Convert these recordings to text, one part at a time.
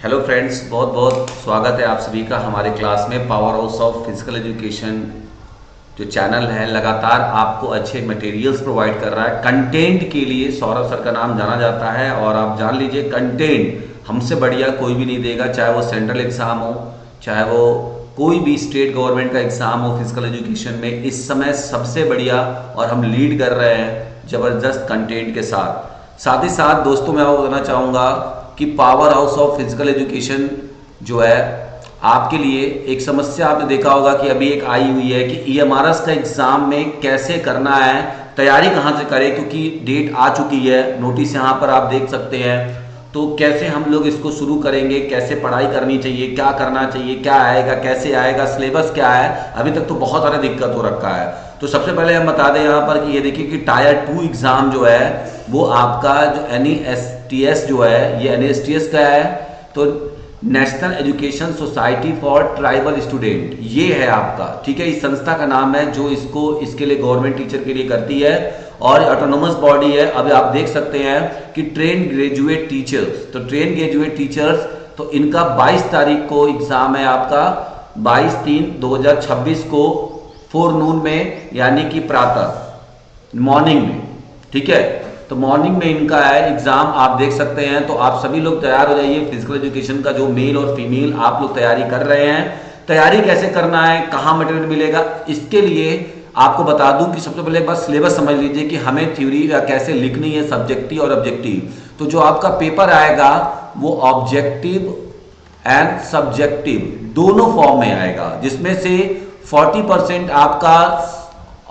Hello friends, बहुत बहुत स्वागत है आप सभी का हमारे क्लास में। Power house of physical education जो चैनल है लगातार आपको अच्छे मटेरियल्स प्रोवाइड कर रहा है। कंटेंट के लिए सौरभ सर का नाम जाना जाता है और आप जान लीजिए कंटेंट हमसे बढ़िया कोई भी नहीं देगा, चाहे वो सेंट्रल एग्जाम हो, चाहे वो कोई भी स्टेट गवर्नमेंट का एग्जाम हो। फिजिकल एजुकेशन में इस समय सबसे बढ़िया और हम लीड कर रहे हैं ज़बरदस्त कंटेंट के साथ। साथ ही साथ दोस्तों मैं आपको बताना चाहूँगा कि power house of physical education जो है आपके लिए एक समस्या आपने देखा होगा कि अभी एक आई हुई है कि ईएमआरएस का एग्जाम में कैसे करना है, तैयारी कहाँ से करें, क्योंकि डेट आ चुकी है, नोटिस यहाँ पर आप देख सकते हैं। तो कैसे हम लोग इसको शुरू करेंगे, कैसे पढ़ाई करनी चाहिए, क्या करना चाहिए, क्या आएगा, कैसे आएगा, सिलेबस क्या है, अभी तक तो बहुत सारा दिक्कत हो रखा है। तो सबसे पहले हम बता दें यहाँ पर कि ये देखिए कि टायर 2 एग्जाम जो है वो आपका जो NESTS जो है, ये NESTS का है, तो national education society for tribal student, ये है आपका, ठीक है। इस संस्था का नाम है जो इसके लिए गवर्नमेंट टीचर के लिए करती है और ऑटोनोमस बॉडी है। अब आप देख सकते हैं कि ट्रेन ग्रेजुएट टीचर्स, तो ट्रेन ग्रेजुएट टीचर्स तो इनका 22 तारीख को एग्जाम है आपका, 22/3/2026 को फोरनून में, यानी कि प्रातः मॉर्निंग में, ठीक है। तो मॉर्निंग में इनका है एग्जाम, आप देख सकते हैं। तो आप सभी लोग तैयार हो जाइए। फिजिकल एजुकेशन का जो मेल और फीमेल आप लोग तैयारी कर रहे हैं, तैयारी कैसे करना है, कहाँ मटेरियल मिलेगा, इसके लिए आपको बता दूं कि सबसे पहले बस सिलेबस समझ लीजिए कि हमें थ्योरी कैसे लिखनी है, सब्जेक्टिव और ऑब्जेक्टिव। तो जो आपका पेपर आएगा वो ऑब्जेक्टिव एंड सब्जेक्टिव दोनों फॉर्म में आएगा, जिसमें से 40% आपका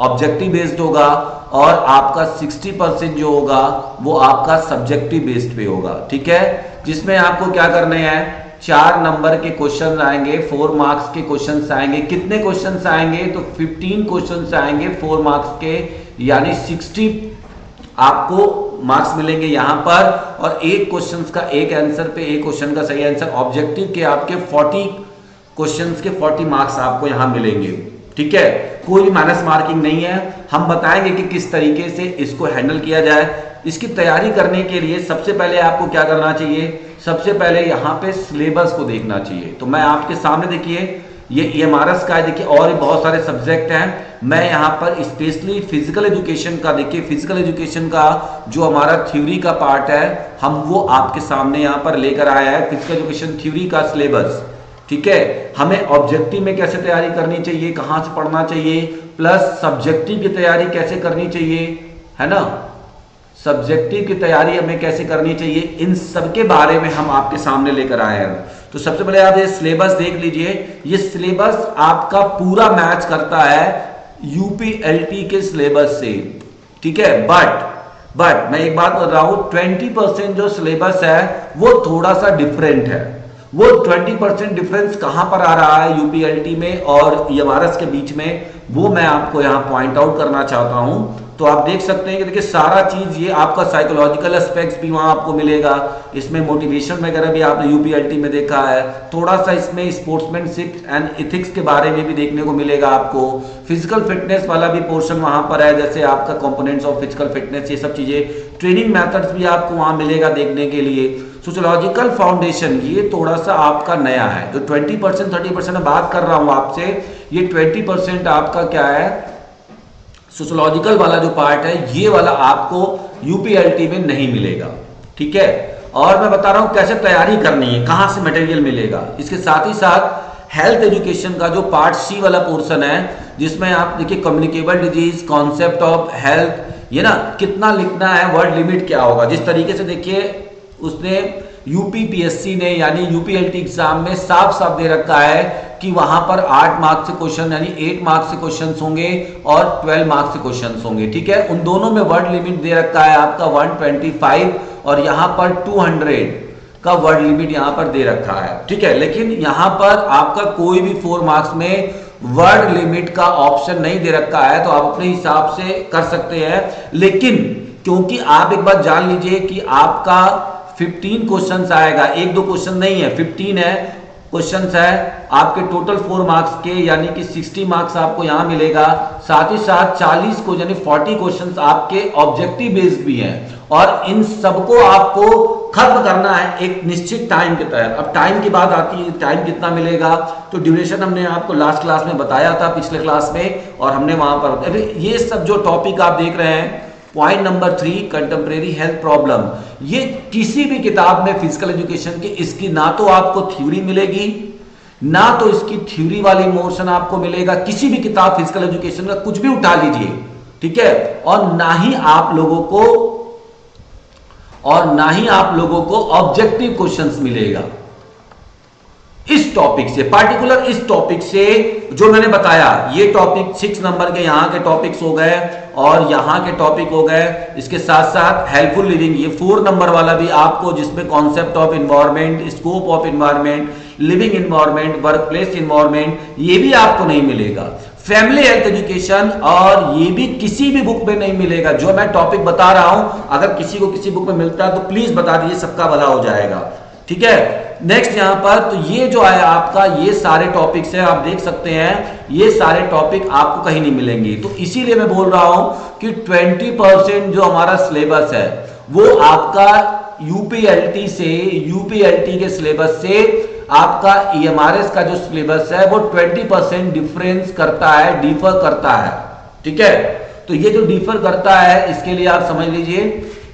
ऑब्जेक्टिव बेस्ड होगा और आपका 60% जो होगा वो आपका सब्जेक्टिव बेस्ड पे होगा, ठीक है। जिसमें आपको क्या करने हैं, 4 नंबर के क्वेश्चन आएंगे, 4 मार्क्स के क्वेश्चन आएंगे। कितने क्वेश्चन आएंगे, तो 15 क्वेश्चन आएंगे 4 मार्क्स के, यानी 60 आपको मार्क्स मिलेंगे यहां पर। और एक क्वेश्चन का एक आंसर पे, एक क्वेश्चन का सही आंसर, ऑब्जेक्टिव के आपके 40 क्वेश्चंस के 40 मार्क्स आपको यहां मिलेंगे, ठीक है। कोई भी माइनस मार्किंग नहीं है। हम बताएंगे कि किस तरीके से इसको हैंडल किया जाए। इसकी तैयारी करने के लिए सबसे पहले आपको क्या करना चाहिए, सबसे पहले यहाँ पे सिलेबस को देखना चाहिए। तो मैं आपके सामने देखिए ये ईएमआरएस का है, देखिए और भी बहुत सारे सब्जेक्ट हैं। मैं यहाँ पर स्पेशली फिजिकल एजुकेशन का, देखिए फिजिकल एजुकेशन का जो हमारा थ्योरी का पार्ट है हम वो आपके सामने यहाँ पर लेकर आया है, फिजिकल एजुकेशन थ्योरी का सिलेबस, ठीक है। हमें ऑब्जेक्टिव में कैसे तैयारी करनी चाहिए, कहां से पढ़ना चाहिए, प्लस सब्जेक्टिव की तैयारी कैसे करनी चाहिए, है ना, सब्जेक्टिव की तैयारी हमें कैसे करनी चाहिए, इन सब के बारे में हम आपके सामने लेकर आए हैं। तो सबसे पहले आप ये सिलेबस देख लीजिए। ये सिलेबस आपका पूरा मैच करता है यूपीएलटी के सिलेबस से, ठीक है। बट मैं एक बात बता रहा हूं, 20% जो सिलेबस है वो थोड़ा सा डिफरेंट है। वो 20% डिफरेंस कहां पर आ रहा है यूपीएलटी में और ईएमआरएस के बीच में, वो मैं आपको यहां पॉइंट आउट करना चाहता हूं। तो आप देख सकते हैं कि देखिए सारा चीज ये आपका साइकोलॉजिकल एस्पेक्ट्स भी वहां आपको मिलेगा, इसमें मोटिवेशन वगैरह भी आपने यूपीएलटी में देखा है, थोड़ा सा इसमें स्पोर्ट्समैनशिप एंड एथिक्स के बारे में भी देखने को मिलेगा आपको। फिजिकल फिटनेस वाला भी पोर्शन वहां पर है, जैसे आपका कंपोनेंट्स ऑफ फिजिकल फिटनेस, ये सब चीजें, ट्रेनिंग मेथड्स भी आपको वहां मिलेगा देखने के लिए। सोशियोलॉजिकल फाउंडेशन ये थोड़ा सा आपका नया है, जो 20% 30% में बात कर रहा हूं आपसे, ये 20% आपका क्या है, सोशियोलॉजिकल वाला जो पार्ट है, ये वाला आपको यूपीएलटी में नहीं मिलेगा, ठीक है। और मैं बता रहा हूं कैसे तैयारी करनी है, कहां से मटेरियल मिलेगा। इसके साथ ही साथ हेल्थ एजुकेशन का जो पार्ट सी वाला पोर्शन है, जिसमें आप देखिए communicable disease, concept of health, ये ना कितना लिखना है, वर्ड लिमिट क्या होगा, जिस तरीके से देखिए उसने यूपीपीएससी ने यानी यूपीएलटी एग्जाम में साफ साफ दे रखा है कि वहां पर 8 मार्क्स से क्वेश्चन, यानी 8 मार्क्स से क्वेश्चन होंगे और 12 मार्क्स से क्वेश्चन होंगे, ठीक है। उन दोनों में वर्ड लिमिट दे रखा है आपका 125 और यहां पर 200 का वर्ड लिमिट यहां पर दे रखा है, ठीक है। लेकिन यहां पर आपका कोई भी 4 मार्क्स में वर्ड लिमिट का ऑप्शन नहीं दे रखा है, तो आप अपने हिसाब से कर सकते हैं। लेकिन क्योंकि आप एक बात जान लीजिए कि आपका 15 क्वेश्चंस आएगा, 1-2 क्वेश्चन नहीं है, 15 है क्वेश्चंस है आपके टोटल 4 मार्क्स के, यानी कि 60 मार्क्स आपको यहां मिलेगा। साथ ही साथ 40 को यानी 40 क्वेश्चंस आपके ऑब्जेक्टिव बेस्ड भी हैं और इन सबको आपको खत्म करना है एक निश्चित टाइम के तहत। अब टाइम की बात आती है, टाइम कितना मिलेगा, तो ड्यूरेशन हमने आपको लास्ट क्लास में बताया था, पिछले क्लास में, और हमने वहां पर अभी ये सब जो टॉपिक आप देख रहे हैं, point number 3 contemporary health problem, ये किसी भी किताब में फिजिकल एजुकेशन के इसकी ना तो आपको थ्योरी मिलेगी, ना तो इसकी थ्योरी वाली मोशन आपको मिलेगा, किसी भी किताब फिजिकल एजुकेशन का कुछ भी उठा लीजिए, ठीक है, और ना ही आप लोगों को ऑब्जेक्टिव क्वेश्चंस मिलेगा इस टॉपिक से, पार्टिकुलर इस टॉपिक से जो मैंने बताया। ये टॉपिक 6 नंबर के यहां के टॉपिक्स हो गए और यहां के टॉपिक हो गए, इसके साथ साथ हेल्पफुल लिविंग, ये 4 नंबर वाला भी आपको, जिसमें concept of environment, scope of environment, living environment, work place environment, ये भी आपको नहीं मिलेगा। फैमिली हेल्थ एजुकेशन, और ये भी किसी भी बुक में नहीं मिलेगा। जो मैं टॉपिक बता रहा हूं, अगर किसी को किसी बुक में मिलता है तो प्लीज बता दीजिए, सबका भला हो जाएगा, ठीक है। नेक्स्ट यहां पर तो ये जो है आपका, ये सारे टॉपिक्स हैं, आप देख सकते हैं, ये सारे टॉपिक आपको कहीं नहीं मिलेंगे। तो इसीलिए मैं बोल रहा हूं कि 20% जो हमारा सिलेबस है वो आपका यूपीएलटी के सिलेबस से आपका ईएमआरएस का जो सिलेबस है वो 20% डिफरेंस करता है, डिफर करता है, ठीक है। तो ये जो डिफर करता है, इसके लिए आप समझ लीजिए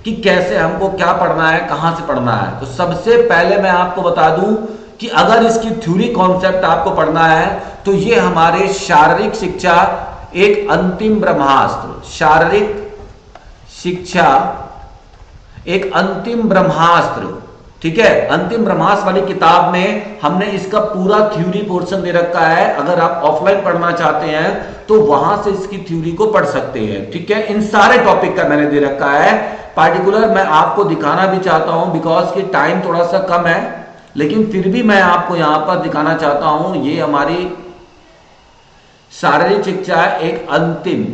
कि कैसे हमको क्या पढ़ना है, कहां से पढ़ना है। तो सबसे पहले मैं आपको बता दूं कि अगर इसकी थ्योरी कॉन्सेप्ट आपको पढ़ना है तो ये हमारे शारीरिक शिक्षा एक अंतिम ब्रह्मास्त्र, शारीरिक शिक्षा एक अंतिम ब्रह्मास्त्र, ठीक है, अंतिम ब्रह्मास्त्र वाली किताब में हमने इसका पूरा थ्योरी पोर्शन दे रखा है। अगर आप ऑफलाइन पढ़ना चाहते हैं तो वहां से इसकी थ्योरी को पढ़ सकते हैं, ठीक है। इन सारे टॉपिक का मैंने दे रखा है। पार्टिकुलर मैं आपको दिखाना भी चाहता हूं, बिकॉज की टाइम थोड़ा सा कम है, लेकिन फिर भी मैं आपको यहां पर दिखाना चाहता हूं। ये हमारी शारीरिक शिक्षा एक अंतिम,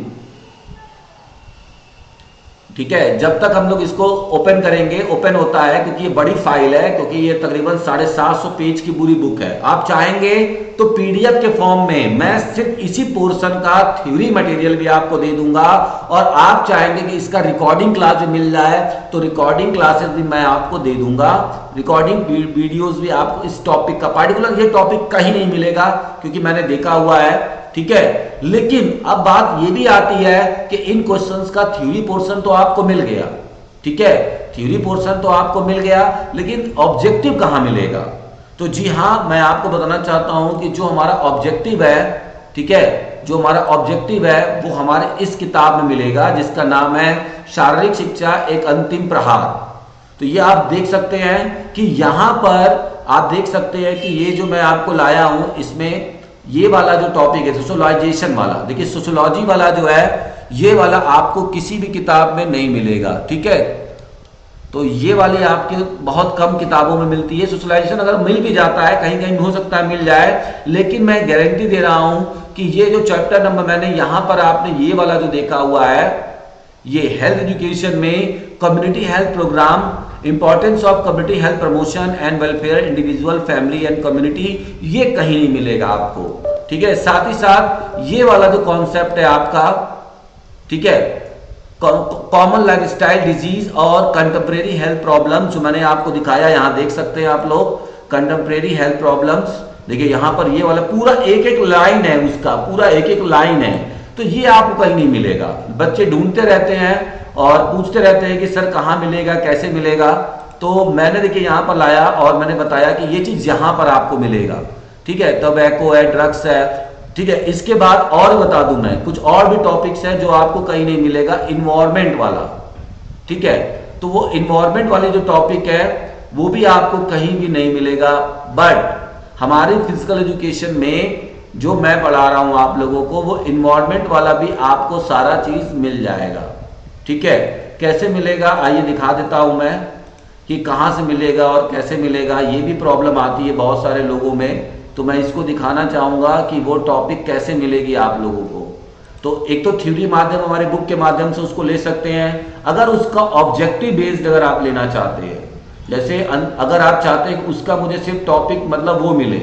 ठीक है। जब तक हम लोग इसको ओपन करेंगे, ओपन होता है क्योंकि ये बड़ी फाइल है, क्योंकि ये तकरीबन 750 पेज की पूरी बुक है। आप चाहेंगे तो पीडीएफ के फॉर्म में मैं सिर्फ इसी पोर्शन का थ्योरी मटेरियल भी आपको दे दूंगा, और आप चाहेंगे कि इसका रिकॉर्डिंग क्लास भी मिल जाए तो रिकॉर्डिंग क्लासेस भी मैं आपको दे दूंगा, रिकॉर्डिंग वीडियोस भी आपको इस टॉपिक का, पार्टिकुलर ये टॉपिक कहीं नहीं मिलेगा क्योंकि मैंने देखा हुआ है, ठीक है। लेकिन अब बात ये भी आती है कि इन क्वेश्चंस का थ्योरी पोर्शन तो आपको मिल गया, ठीक है, थ्योरी पोर्शन तो आपको मिल गया, लेकिन ऑब्जेक्टिव कहां मिलेगा? तो जी हां, मैं आपको बताना चाहता हूं कि जो हमारा ऑब्जेक्टिव है, ठीक है, जो हमारा ऑब्जेक्टिव है वो हमारे इस किताब में मिलेगा, जिसका नाम है शारीरिक शिक्षा एक अंतिम प्रहार। तो ये आप देख सकते हैं कि यहां पर आप देख सकते हैं कि ये जो मैं आपको लाया हूं, इसमें ये वाला जो टॉपिक है सोशलाइजेशन वाला, देखिए सोशोलॉजी वाला जो है, ये वाला आपको किसी भी किताब में नहीं मिलेगा, ठीक है। तो ये वाली आपके बहुत कम किताबों में मिलती है। सोशलाइजेशन अगर मिल भी जाता है, कहीं कहीं हो सकता है मिल जाए, लेकिन मैं गारंटी दे रहा हूं कि ये जो चैप्टर नंबर मैंने यहां पर आपने ये वाला जो देखा हुआ है, ये हेल्थ एजुकेशन में community health program, importance of community health promotion and welfare individual family and community, ये कहीं नहीं मिलेगा आपको, ठीक है। साथ ही साथ ये वाला जो कॉन्सेप्ट है आपका, ठीक है, कॉमन लाइफस्टाइल डिजीज और कंटेम्प्रेरी हेल्थ प्रॉब्लम्स, जो मैंने आपको दिखाया, यहां देख सकते हैं आप लोग, कंटेम्प्रेरी हेल्थ प्रॉब्लम्स, देखिए यहां पर ये वाला पूरा एक एक लाइन है, उसका पूरा एक एक लाइन है। तो ये आपको कहीं नहीं मिलेगा। बच्चे ढूंढते रहते हैं और पूछते रहते हैं कि सर कहां मिलेगा, कैसे मिलेगा। तो मैंने देखिए यहां पर लाया और मैंने बताया कि ये चीज यहां पर आपको मिलेगा, ठीक है। टोबैको है, ड्रग्स है, ठीक है। इसके बाद और बता दूं मैं, कुछ और भी टॉपिक्स हैं जो आपको कहीं नहीं मिलेगा। इन्वायरमेंट वाला, ठीक है, तो वो इन्वायरमेंट वाली जो टॉपिक है वो भी आपको कहीं भी नहीं मिलेगा। बट हमारी फिजिकल एजुकेशन में जो मैं पढ़ा रहा हूं आप लोगों को, वो इन्वायरमेंट वाला भी आपको सारा चीज मिल जाएगा, ठीक है। कैसे मिलेगा आइए दिखा देता हूं मैं कि कहां से मिलेगा और कैसे मिलेगा। ये भी प्रॉब्लम आती है बहुत सारे लोगों में, तो मैं इसको दिखाना चाहूंगा कि वो टॉपिक कैसे मिलेगी आप लोगों को। तो एक तो थ्योरी माध्यम हमारे बुक के माध्यम से उसको ले सकते हैं, अगर उसका ऑब्जेक्टिव बेस्ड अगर आप लेना चाहते हैं, जैसे अगर आप चाहते हैं कि उसका मुझे सिर्फ टॉपिक मतलब वो मिले,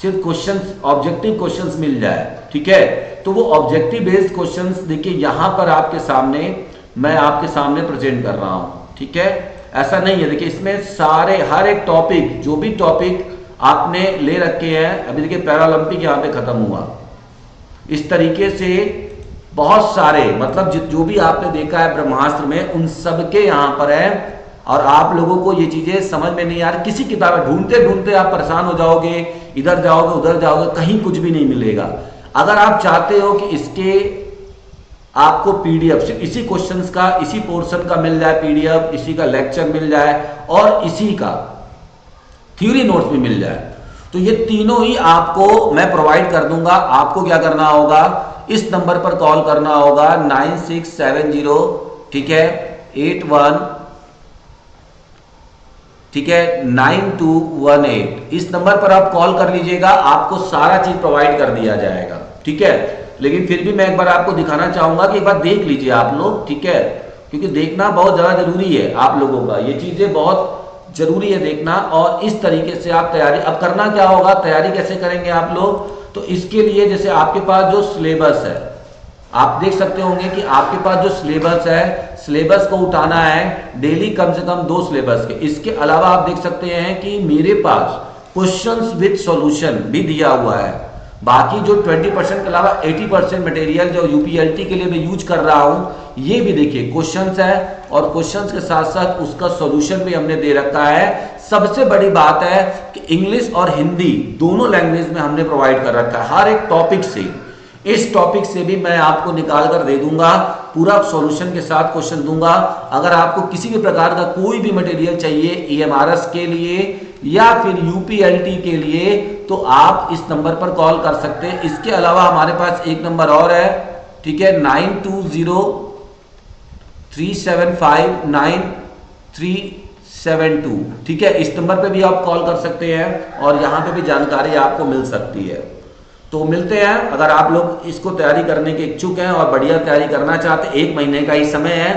सिर्फ क्वेश्चंस, ऑब्जेक्टिव क्वेश्चंस मिल जाए, ठीक है, तो वो ऑब्जेक्टिव बेस्ड क्वेश्चंस देखिए यहां पर आपके सामने मैं आपके सामने प्रेजेंट कर रहा हूं। ठीक है, ऐसा नहीं है। देखिए इसमें सारे हर एक टॉपिक, जो भी टॉपिक आपने ले रखे हैं, अभी देखिए पैरालंपिक यहां पे खत्म हुआ, इस तरीके से बहुत सारे, मतलब जो भी आपने देखा है ब्रह्मास्त्र में, उन सब के यहां पर है। और आप लोगों को ये चीजें समझ में नहीं आ रही, किसी किताब ढूंढते ढूंढते आप परेशान हो जाओगे, इधर जाओगे उधर जाओगे, कहीं कुछ भी नहीं मिलेगा। अगर आप चाहते हो कि इसके आपको पीडीएफ सिर्फ इसी क्वेश्चंस का, इसी पोर्शन का मिल जाए पीडीएफ, इसी का लेक्चर मिल जाए और इसी का थ्योरी नोट्स भी मिल जाए, तो ये तीनों ही आपको मैं प्रोवाइड कर दूंगा। आपको क्या करना होगा, इस नंबर पर कॉल करना होगा 9670, ठीक है, 81, ठीक है, 9218। इस नंबर पर आप कॉल कर लीजिएगा, आपको सारा चीज प्रोवाइड कर दिया जाएगा, ठीक है। लेकिन फिर भी मैं एक बार आपको दिखाना चाहूंगा कि एक बार देख लीजिए आप लोग, ठीक है, क्योंकि देखना बहुत ज्यादा जरूरी है आप लोगों का, ये चीजें बहुत जरूरी है देखना। और इस तरीके से आप तैयारी, अब करना क्या होगा, तैयारी कैसे करेंगे आप लोग, तो इसके लिए जैसे आपके पास जो सिलेबस है, आप देख सकते होंगे कि आपके पास जो सिलेबस है, सिलेबस को उठाना है डेली कम से कम 2 सिलेबस के। इसके अलावा आप देख सकते हैं कि मेरे पास क्वेश्चंस विद सॉल्यूशन भी दिया हुआ है। बाकी जो 20% के अलावा 80% मटेरियल जो यूपीएलटी के लिए मैं यूज कर रहा हूं, ये भी देखिए क्वेश्चंस है, और क्वेश्चंस के साथ साथ उसका सॉल्यूशन भी हमने दे रखा है। सबसे बड़ी बात है कि इंग्लिश और हिंदी दोनों लैंग्वेज में हमने प्रोवाइड कर रखा है, हर एक टॉपिक से। इस टॉपिक से भी मैं आपको निकाल कर दे दूंगा, पूरा सॉल्यूशन के साथ क्वेश्चन दूंगा। अगर आपको किसी भी प्रकार का कोई भी मटेरियल चाहिए ईएमआरएस के लिए या फिर यूपीएलटी के लिए, तो आप इस नंबर पर कॉल कर सकते हैं। इसके अलावा हमारे पास एक नंबर और है, ठीक है, 9203759372, ठीक है, इस नंबर पे भी आप कॉल कर सकते हैं और यहां पे भी जानकारी आपको मिल सकती है। तो मिलते हैं, अगर आप लोग इसको तैयारी करने के इच्छुक हैं और बढ़िया तैयारी करना चाहते हैं, 1 महीने का ही समय है,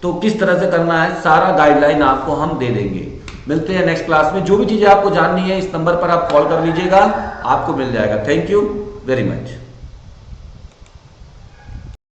तो किस तरह से करना है सारा गाइडलाइन आपको हम दे देंगे। मिलते हैं नेक्स्ट क्लास में। जो भी चीजें आपको जाननी है इस नंबर पर आप कॉल कर लीजिएगा, आपको मिल जाएगा। Thank you very much.